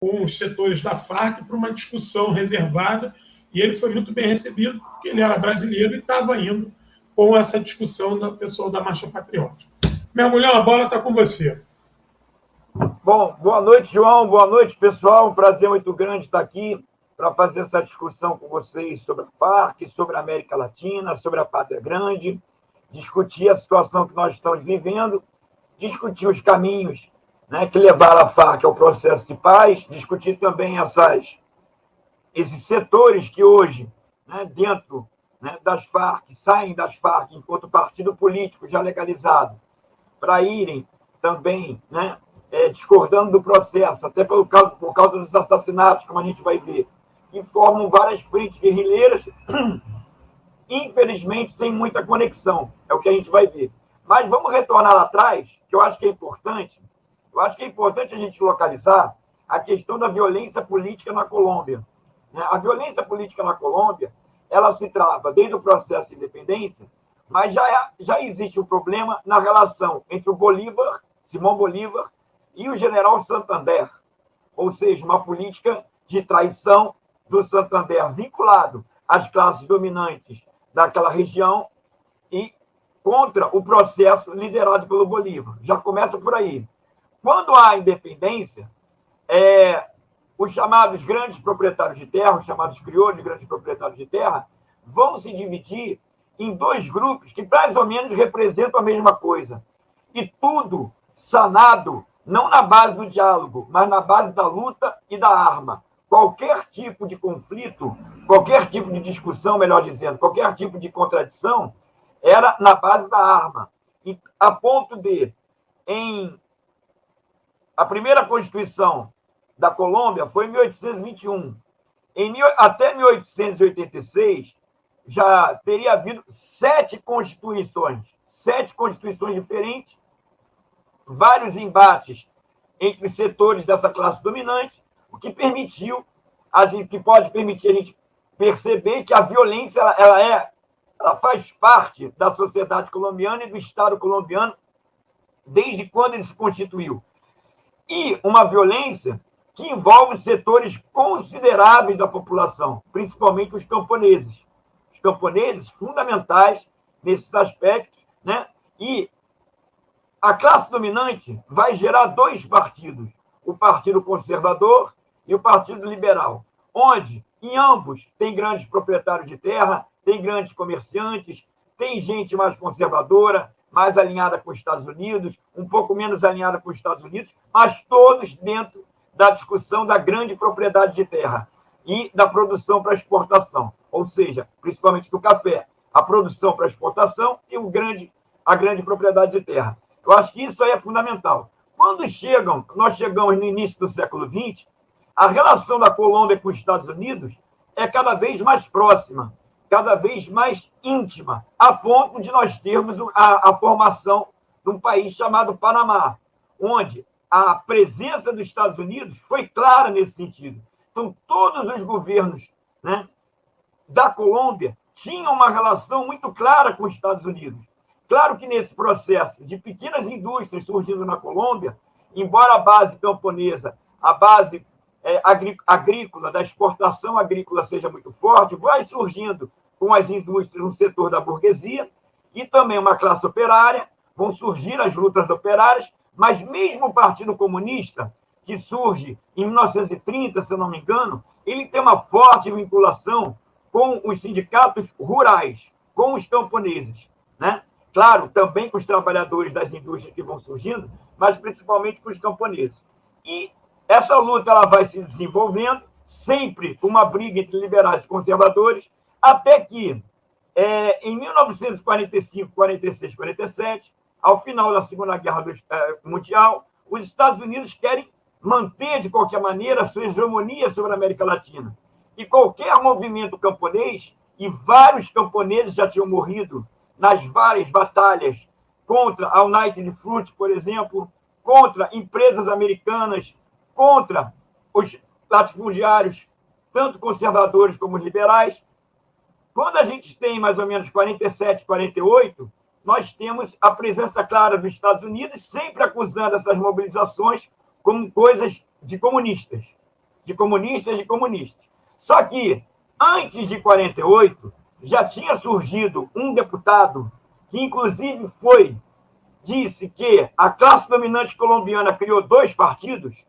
com os setores da Farc para uma discussão reservada, e ele foi muito bem recebido, porque ele era brasileiro e estava indo com essa discussão do pessoal da Marcha Patriótica. Mergulhão, a bola está com você. Bom, boa noite, João, boa noite, pessoal. Um prazer muito grande estar aqui para fazer essa discussão com vocês sobre a Farc, sobre a América Latina, sobre a Pátria Grande, discutir a situação que nós estamos vivendo, discutir os caminhos, né, que levaram a Farc ao processo de paz, discutir também esses setores que hoje, né, dentro, né, das Farc, saem das Farc enquanto partido político já legalizado, para irem também, né, discordando do processo, até por causa dos assassinatos, como a gente vai ver, e formam várias frentes guerrilheiras, infelizmente sem muita conexão, é o que a gente vai ver. Mas vamos retornar lá atrás, que eu acho que é importante. Eu acho que é importante a gente localizar a questão da violência política na Colômbia. A violência política na Colômbia, ela se trava desde o processo de independência, mas já existe um problema na relação entre o Bolívar, Simão Bolívar, e o general Santander, ou seja, uma política de traição do Santander vinculado às classes dominantes daquela região e contra o processo liderado pelo Bolívar. Já começa por aí. Quando há independência, os chamados grandes proprietários de terra, os chamados crioulos grandes proprietários de terra, vão se dividir em dois grupos que mais ou menos representam a mesma coisa. E tudo sanado não na base do diálogo, mas na base da luta e da arma. Qualquer tipo de conflito, qualquer tipo de discussão, melhor dizendo, qualquer tipo de contradição, era na base da arma. E a ponto de, a primeira Constituição da Colômbia foi em 1821. Até 1886, já teria havido 7 constituições diferentes, vários embates entre os setores dessa classe dominante, o que permitiu, que pode permitir a gente perceber que a violência ela faz parte da sociedade colombiana e do Estado colombiano desde quando ele se constituiu. E uma violência que envolve setores consideráveis da população, principalmente os camponeses. Os camponeses fundamentais nesses aspectos, né? E a classe dominante vai gerar 2 partidos, o Partido Conservador e o Partido Liberal, onde, em ambos, tem grandes proprietários de terra, tem grandes comerciantes, tem gente mais conservadora, mais alinhada com os Estados Unidos, um pouco menos alinhada com os Estados Unidos, mas todos dentro da discussão da grande propriedade de terra e da produção para exportação, ou seja, principalmente do café, a produção para exportação e a grande propriedade de terra. Eu acho que isso aí é fundamental. Quando nós chegamos no início do século XX, a relação da Colômbia com os Estados Unidos é cada vez mais próxima, cada vez mais íntima, a ponto de nós termos a formação de um país chamado Panamá, onde a presença dos Estados Unidos foi clara nesse sentido. Então, todos os governos, né, da Colômbia tinham uma relação muito clara com os Estados Unidos. Claro que nesse processo de pequenas indústrias surgindo na Colômbia, embora a base camponesa, a base agrícola, da exportação agrícola seja muito forte, vai surgindo com as indústrias no setor da burguesia e também uma classe operária, vão surgir as lutas operárias, mas mesmo o Partido Comunista, que surge em 1930, se eu não me engano, ele tem uma forte vinculação com os sindicatos rurais, com os camponeses, né? Claro, também com os trabalhadores das indústrias que vão surgindo, mas principalmente com os camponeses. E essa luta ela vai se desenvolvendo, sempre com uma briga entre liberais e conservadores, até que, em 1945, 46, 47, ao final da Segunda Guerra Mundial, os Estados Unidos querem manter, de qualquer maneira, a sua hegemonia sobre a América Latina. E qualquer movimento camponês, e vários camponeses já tinham morrido nas várias batalhas contra a United Fruit, por exemplo, contra empresas americanas, contra os latifundiários, tanto conservadores como liberais. Quando a gente tem mais ou menos 47, 48, nós temos a presença clara dos Estados Unidos, sempre acusando essas mobilizações como coisas de comunistas. de comunistas. Só que, antes de 48, já tinha surgido um deputado que, inclusive, disse que a classe dominante colombiana criou 2 partidos,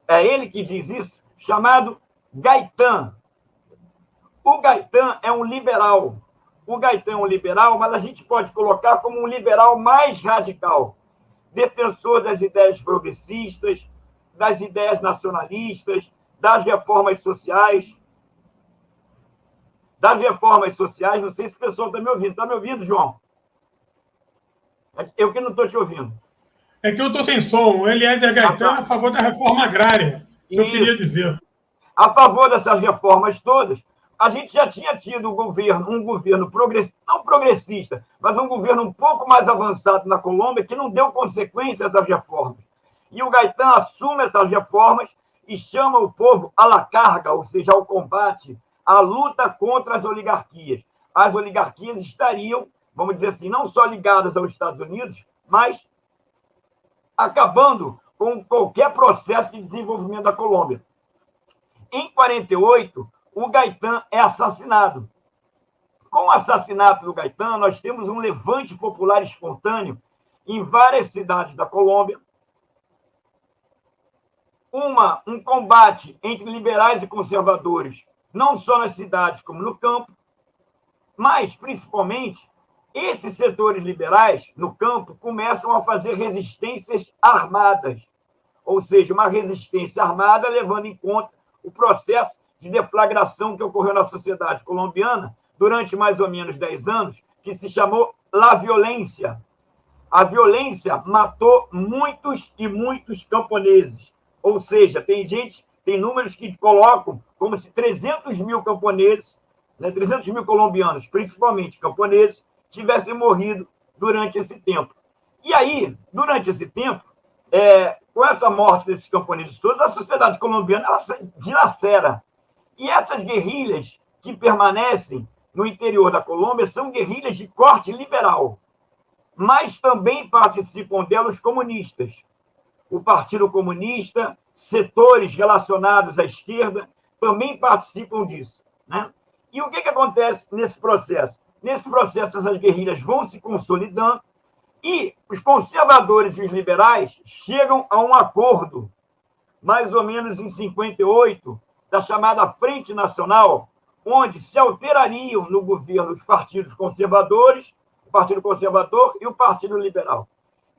é ele que diz isso, chamado Gaitán. O Gaitán é um liberal. Mas a gente pode colocar como um liberal mais radical, defensor das ideias progressistas, das ideias nacionalistas, das reformas sociais. Não sei se o pessoal está me ouvindo. Está me ouvindo, João? Eu que não estou te ouvindo. É que eu estou sem som. O Eliezer Gaitán é a favor da reforma agrária. Isso eu queria dizer. A favor dessas reformas todas, a gente já tinha tido um governo não progressista, mas um governo um pouco mais avançado na Colômbia, que não deu consequência às reformas. E o Gaitán assume essas reformas e chama o povo à la carga, ou seja, ao combate, à luta contra as oligarquias. As oligarquias estariam, vamos dizer assim, não só ligadas aos Estados Unidos, mas acabando com qualquer processo de desenvolvimento da Colômbia. Em 48, o Gaitán é assassinado. Com o assassinato do Gaitán, nós temos um levante popular espontâneo em várias cidades da Colômbia, um combate entre liberais e conservadores, não só nas cidades como no campo, mas, principalmente, esses setores liberais, no campo, começam a fazer resistências armadas, ou seja, uma resistência armada levando em conta o processo de deflagração que ocorreu na sociedade colombiana durante mais ou menos 10 anos, que se chamou La Violência. A violência matou muitos e muitos camponeses, ou seja, tem números que colocam como se 300 mil camponeses, 300 mil colombianos, principalmente camponeses, tivessem morrido durante esse tempo. E aí, durante esse tempo, com essa morte desses camponeses todos, a sociedade colombiana ela se dilacera. E essas guerrilhas que permanecem no interior da Colômbia são guerrilhas de corte liberal, mas também participam delas os comunistas. O Partido Comunista, setores relacionados à esquerda, também participam disso, né? E o que acontece nesse processo? Nesse processo, essas guerrilhas vão se consolidando e os conservadores e os liberais chegam a um acordo, mais ou menos em 58, da chamada Frente Nacional, onde se alterariam no governo os partidos conservadores, o Partido Conservador e o Partido Liberal.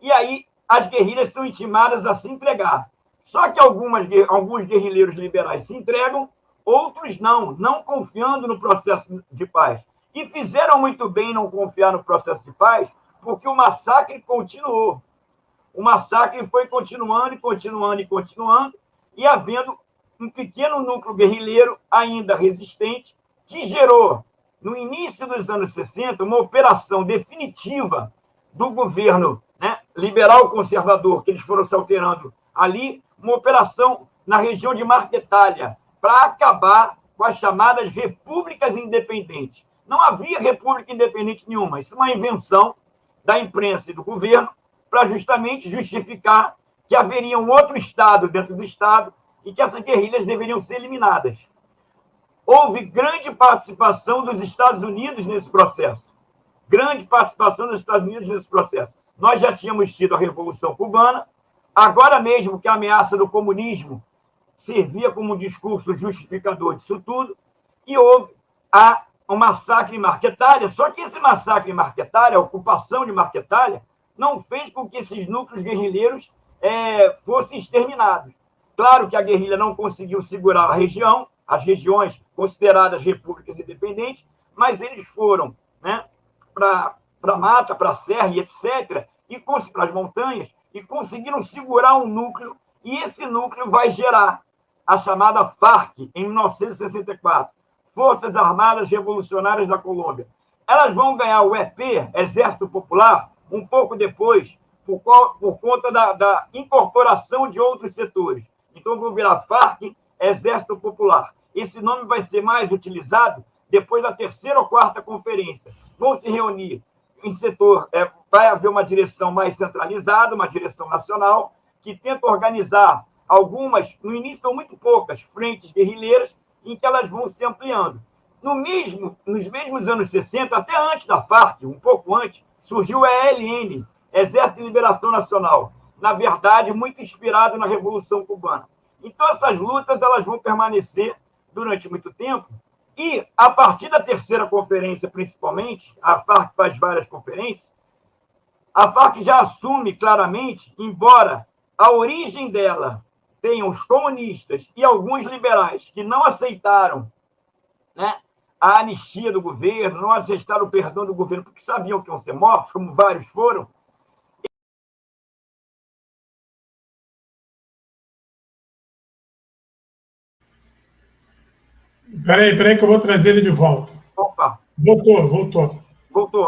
E aí as guerrilhas são intimadas a se entregar. Só que alguns guerrilheiros liberais se entregam, outros não confiando no processo de paz. E fizeram muito bem não confiar no processo de paz, porque o massacre continuou. O massacre foi continuando, e havendo um pequeno núcleo guerrilheiro ainda resistente, que gerou, no início dos anos 60, uma operação definitiva do governo, liberal conservador, que eles foram se alterando ali, uma operação na região de Marquetália, para acabar com as chamadas repúblicas independentes. Não havia república independente nenhuma, isso é uma invenção da imprensa e do governo para justamente justificar que haveria um outro Estado dentro do Estado e que essas guerrilhas deveriam ser eliminadas. Houve grande participação dos Estados Unidos nesse processo. Nós já tínhamos tido a Revolução Cubana, agora mesmo que a ameaça do comunismo servia como um discurso justificador disso tudo, e houve um massacre em Marquetália, só que esse massacre em Marquetália, a ocupação de Marquetália, não fez com que esses núcleos guerrilheiros fossem exterminados. Claro que a guerrilha não conseguiu segurar a região, as regiões consideradas repúblicas independentes, mas eles foram para a mata, para a serra e etc., e para as montanhas, e conseguiram segurar um núcleo, e esse núcleo vai gerar a chamada FARC, em 1964, Forças Armadas Revolucionárias da Colômbia. Elas vão ganhar o EP, Exército Popular, um pouco depois, por conta da incorporação de outros setores. Então, vão virar FARC, Exército Popular. Esse nome vai ser mais utilizado depois da 3ª ou 4ª conferência. Vão se reunir em setor, vai haver uma direção mais centralizada, uma direção nacional, que tenta organizar algumas, no início são muito poucas, frentes guerrilheiras, em que elas vão se ampliando. Nos mesmos anos 60, até antes da FARC, um pouco antes, surgiu a ELN, Exército de Liberação Nacional, na verdade, muito inspirado na Revolução Cubana. Então, essas lutas elas vão permanecer durante muito tempo, e, a partir da terceira conferência, principalmente, a FARC faz várias conferências, a FARC já assume claramente, embora a origem dela tenha os comunistas e alguns liberais que não aceitaram, né, a anistia do governo, não aceitaram o perdão do governo, porque sabiam que iam ser mortos, como vários foram. Peraí, que eu vou trazer ele de volta. Opa! Voltou.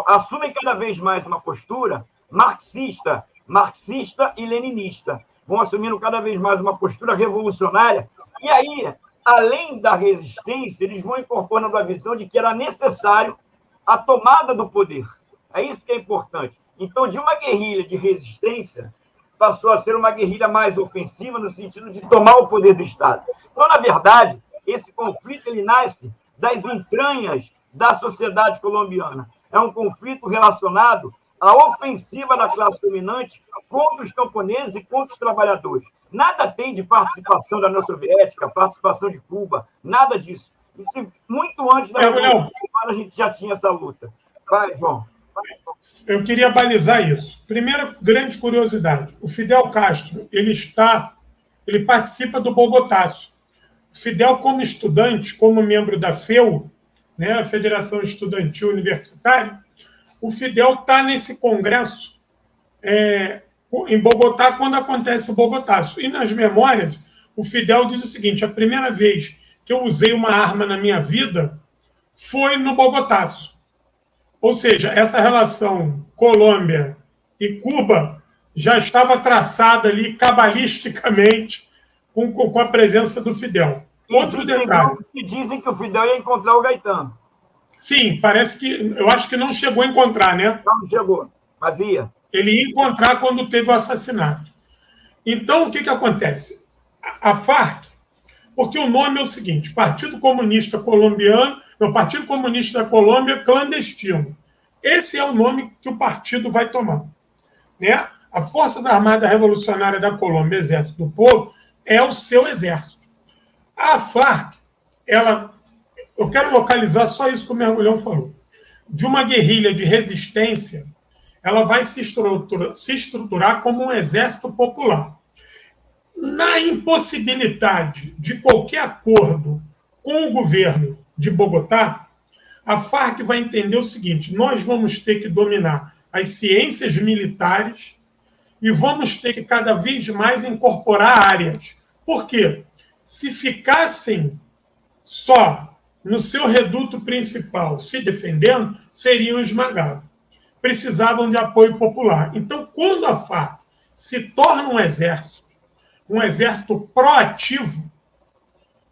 Assumem cada vez mais uma postura marxista e leninista. Vão assumindo cada vez mais uma postura revolucionária. E aí, além da resistência, eles vão incorporando a visão de que era necessário a tomada do poder. É isso que é importante. Então, de uma guerrilha de resistência, passou a ser uma guerrilha mais ofensiva no sentido de tomar o poder do Estado. Então, na verdade, esse conflito ele nasce das entranhas da sociedade colombiana. É um conflito relacionado à ofensiva da classe dominante contra os camponeses e contra os trabalhadores. Nada tem de participação da União Soviética, participação de Cuba, nada disso. Isso muito antes da Revolução Cubana a gente já tinha essa luta. Vai, João. Eu queria balizar isso. Primeira grande curiosidade: o Fidel Castro ele participa do Bogotácio. O Fidel, como estudante, como membro da FEU, né, a Federação Estudantil Universitária, o Fidel está nesse congresso em Bogotá quando acontece o Bogotácio. E nas memórias, o Fidel diz o seguinte: a primeira vez que eu usei uma arma na minha vida foi no Bogotácio. Ou seja, essa relação Colômbia e Cuba já estava traçada ali cabalisticamente com a presença do Fidel. Outro detalhe. Dizem que o Fidel ia encontrar o Gaetano. Sim, parece que... Eu acho que não chegou a encontrar, né? Não chegou, mas ia. Ele ia encontrar quando teve o assassinato. Então, o que acontece? A FARC, porque o nome é o seguinte: Partido Comunista Colombiano, o Partido Comunista da Colômbia Clandestino. Esse é o nome que o partido vai tomar, né? A Forças Armadas Revolucionárias da Colômbia, Exército do Povo, é o seu exército. A FARC, eu quero localizar só isso que o Mergulhão falou. De uma guerrilha de resistência, ela vai se estruturar como um exército popular. Na impossibilidade de qualquer acordo com o governo de Bogotá, a FARC vai entender o seguinte: nós vamos ter que dominar as ciências militares e vamos ter que cada vez mais incorporar áreas. Por quê? Se ficassem só no seu reduto principal se defendendo, seriam esmagados. Precisavam de apoio popular. Então, quando a FARC se torna um exército proativo,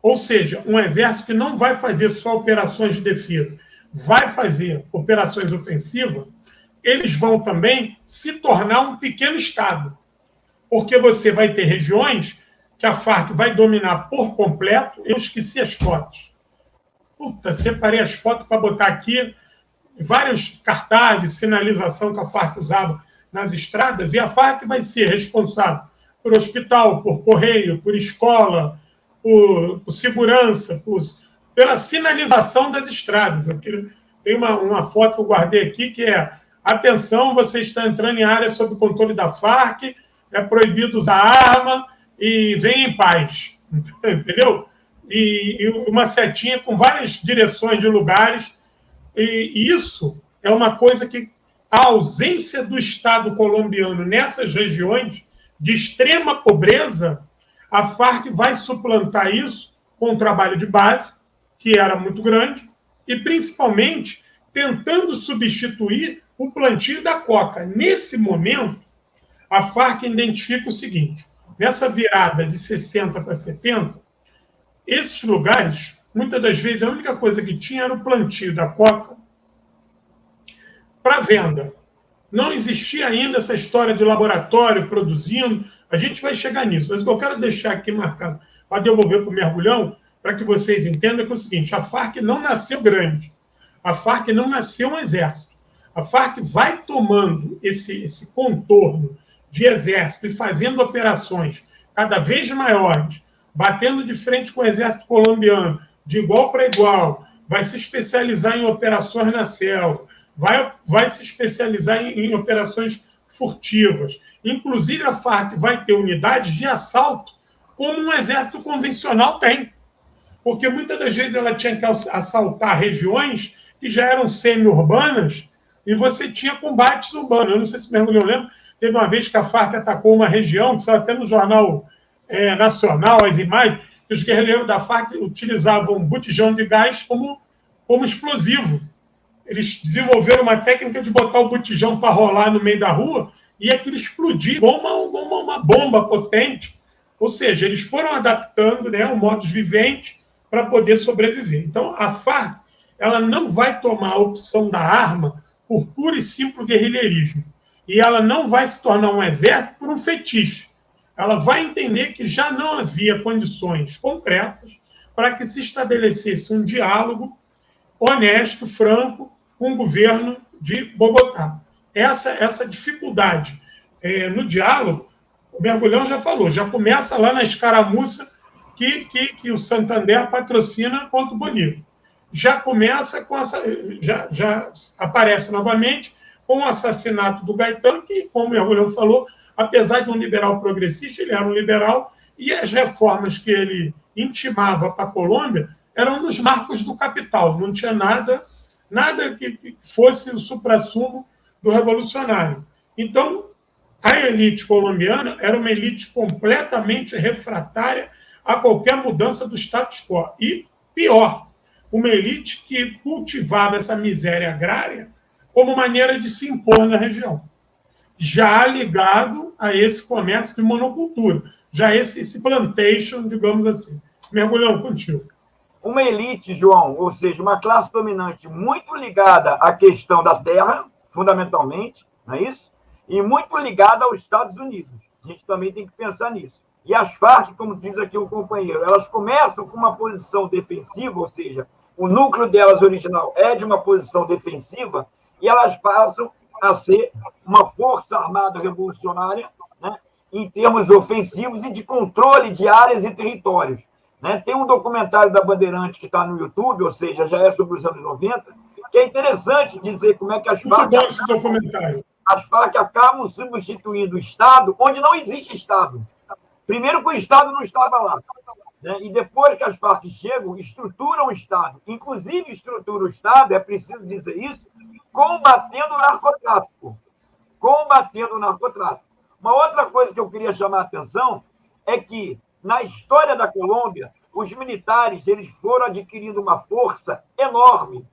ou seja, um exército que não vai fazer só operações de defesa, vai fazer operações ofensivas, eles vão também se tornar um pequeno Estado. Porque você vai ter regiões que a FARC vai dominar por completo. Eu esqueci as fotos. Separei as fotos para botar aqui. Vários cartazes, sinalização que a FARC usava nas estradas, e a FARC vai ser responsável por hospital, por correio, por escola, por segurança, pela sinalização das estradas. Tem uma foto que eu guardei aqui que é: atenção, você está entrando em área sob controle da FARC, é proibido usar arma e vem em paz. Entendeu? E uma setinha com várias direções de lugares. E isso é uma coisa que a ausência do Estado colombiano nessas regiões de extrema pobreza, a FARC vai suplantar isso com um trabalho de base, que era muito grande, e principalmente tentando substituir o plantio da coca. Nesse momento, a FARC identifica o seguinte: nessa virada de 60 para 70, esses lugares, muitas das vezes, a única coisa que tinha era o plantio da coca para venda. Não existia ainda essa história de laboratório produzindo. A gente vai chegar nisso. Mas o que eu quero deixar aqui marcado para devolver para o mergulhão, para que vocês entendam, é que é o seguinte: a Farc não nasceu grande. A Farc não nasceu um exército. A Farc vai tomando esse contorno de exército e fazendo operações cada vez maiores, batendo de frente com o exército colombiano, de igual para igual, vai se especializar em operações na selva, vai se especializar em operações furtivas. Inclusive, a Farc vai ter unidades de assalto, como um exército convencional tem. Porque muitas das vezes ela tinha que assaltar regiões que já eram semi-urbanas e você tinha combates urbanos. Eu não sei se o mergulhão lembra, teve uma vez que a Farc atacou uma região, que saiu até no jornal nacional, as imagens, que os guerrilheiros da Farc utilizavam um botijão de gás como explosivo. Eles desenvolveram uma técnica de botar o botijão para rolar no meio da rua e aquilo explodir como uma bomba potente. Ou seja, eles foram adaptando, né, o modus vivendi para poder sobreviver. Então, a Farc ela não vai tomar a opção da arma por puro e simples guerrilheirismo. E ela não vai se tornar um exército por um fetiche. Ela vai entender que já não havia condições concretas para que se estabelecesse um diálogo honesto, franco, com o governo de Bogotá. Essa dificuldade no diálogo, o Mergulhão já falou, já começa lá na escaramuça que o Santander patrocina contra o Bolívar. Já começa com essa. Já aparece novamente com o assassinato do Gaetano, que, como o Mergulhão falou, apesar de um liberal progressista, ele era um liberal, e as reformas que ele intimava para a Colômbia eram nos marcos do capital, não tinha nada que fosse o suprassumo do revolucionário. Então, a elite colombiana era uma elite completamente refratária a qualquer mudança do status quo. E, pior, uma elite que cultivava essa miséria agrária como maneira de se impor na região, já ligado a esse comércio de monocultura, já esse plantation, digamos assim. Mergulhão, contigo. Uma elite, João, ou seja, uma classe dominante muito ligada à questão da terra, fundamentalmente, não é isso? E muito ligada aos Estados Unidos. A gente também tem que pensar nisso. E as Farc, como diz aqui o companheiro, elas começam com uma posição defensiva, ou seja, o núcleo delas original é de uma posição defensiva, e elas passam a ser uma força armada revolucionária, né, em termos ofensivos e de controle de áreas e territórios. Né? Tem um documentário da Bandeirante que está no YouTube, ou seja, já é sobre os anos 90, que é interessante dizer como é que as Farc... Muito bom esse documentário. As Farc acabam substituindo o Estado onde não existe Estado. Primeiro que o Estado não estava lá. Né? E depois que as Farc chegam, estruturam o Estado. Inclusive, estrutura o Estado, é preciso dizer isso, combatendo o narcotráfico. Combatendo o narcotráfico. Uma outra coisa que eu queria chamar a atenção é que, na história da Colômbia, os militares eles foram adquirindo uma força enorme